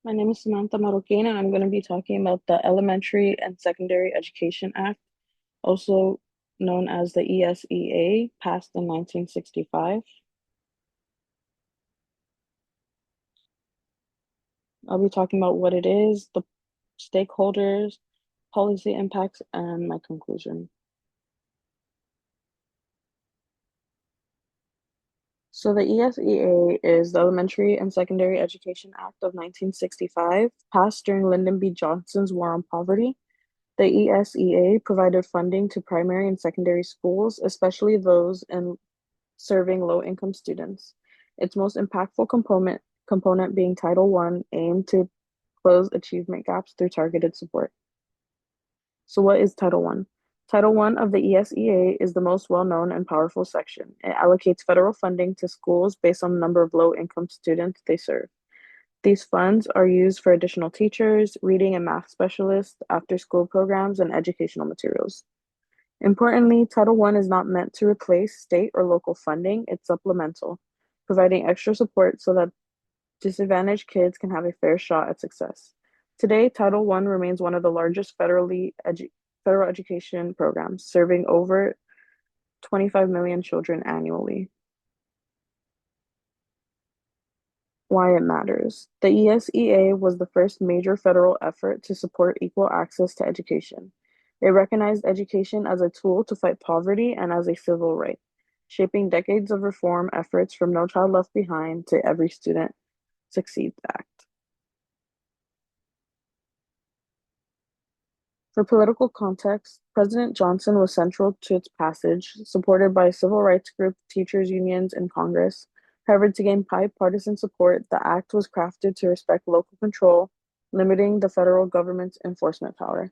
My name is Samantha Marroquina. I'm going to be talking about the Elementary and Secondary Education Act, also known as the ESEA, passed in 1965. I'll be talking about what it is, the stakeholders, policy impacts, and my conclusion. So the ESEA is the Elementary and Secondary Education Act of 1965, passed during Lyndon B. Johnson's War on Poverty. The ESEA provided funding to primary and secondary schools, especially those in serving low-income students. Its most impactful component being Title I, aimed to close achievement gaps through targeted support. So what is Title I? Title I of the ESEA is the most well-known and powerful section. It allocates federal funding to schools based on the number of low-income students they serve. These funds are used for additional teachers, reading and math specialists, after-school programs, and educational materials. Importantly, Title I is not meant to replace state or local funding, it's supplemental, providing extra support so that disadvantaged kids can have a fair shot at success. Today, Title I remains one of the largest federal education programs, serving over 25 million children annually. Why it matters. The ESEA was the first major federal effort to support equal access to education. It recognized education as a tool to fight poverty and as a civil right, shaping decades of reform efforts from No Child Left Behind to Every Student Succeeds Act. For political context, President Johnson was central to its passage, supported by civil rights groups, teachers' unions, and Congress. However, to gain bipartisan support, the act was crafted to respect local control, limiting the federal government's enforcement power.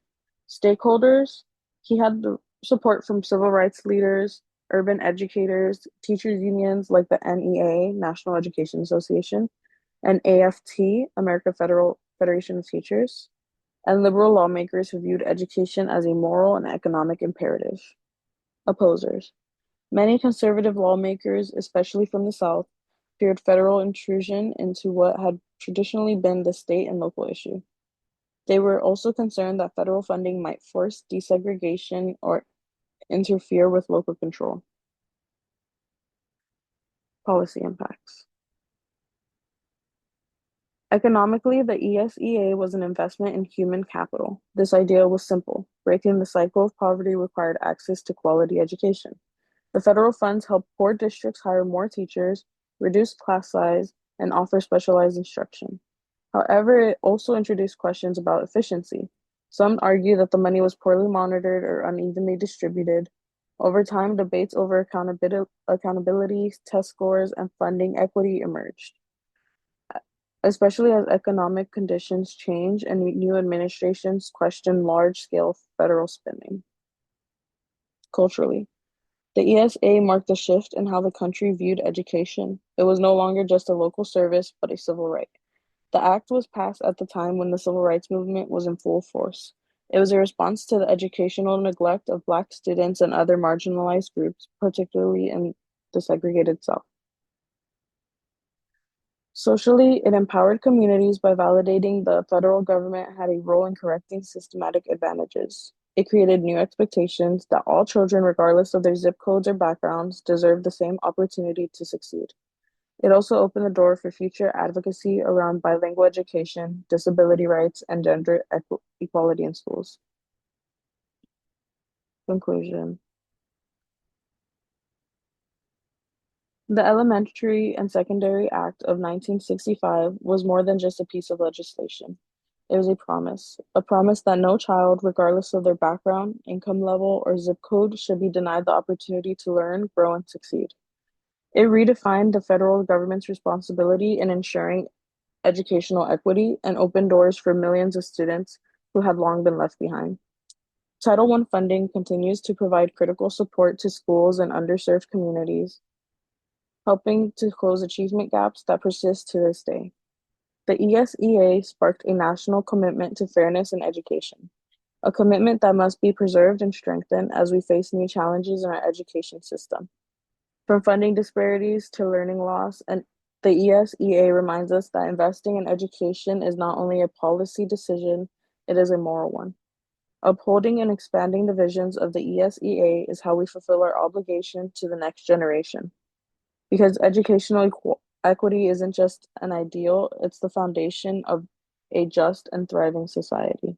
Stakeholders, he had the support from civil rights leaders, urban educators, teachers' unions like the NEA, National Education Association, and AFT, American Federation of Teachers, and liberal lawmakers who viewed education as a moral and economic imperative. Opposers. Many conservative lawmakers, especially from the South, feared federal intrusion into what had traditionally been the state and local issue. They were also concerned that federal funding might force desegregation or interfere with local control. Policy impacts. Economically, the ESEA was an investment in human capital. This idea was simple. Breaking the cycle of poverty required access to quality education. The federal funds helped poor districts hire more teachers, reduce class size, and offer specialized instruction. However, it also introduced questions about efficiency. Some argue that the money was poorly monitored or unevenly distributed. Over time, debates over accountability, test scores, and funding equity emerged, especially as economic conditions change and new administrations question large-scale federal spending. Culturally, the ESA marked a shift in how the country viewed education. It was no longer just a local service, but a civil right. The act was passed at the time when the civil rights movement was in full force. It was a response to the educational neglect of Black students and other marginalized groups, particularly in the segregated South. Socially, it empowered communities by validating the federal government had a role in correcting systematic advantages. It created new expectations that all children, regardless of their zip codes or backgrounds, deserve the same opportunity to succeed. It also opened the door for future advocacy around bilingual education, disability rights, and gender equality in schools. Conclusion. The Elementary and Secondary Act of 1965 was more than just a piece of legislation. It was a promise that no child, regardless of their background, income level, or zip code, should be denied the opportunity to learn, grow, and succeed. It redefined the federal government's responsibility in ensuring educational equity and opened doors for millions of students who had long been left behind. Title I funding continues to provide critical support to schools and underserved communities, helping to close achievement gaps that persist to this day. The ESEA sparked a national commitment to fairness in education, a commitment that must be preserved and strengthened as we face new challenges in our education system. From funding disparities to learning loss, and The ESEA reminds us that investing in education is not only a policy decision, it is a moral one. Upholding and expanding the visions of the ESEA is how we fulfill our obligation to the next generation. Because equity isn't just an ideal, it's the foundation of a just and thriving society.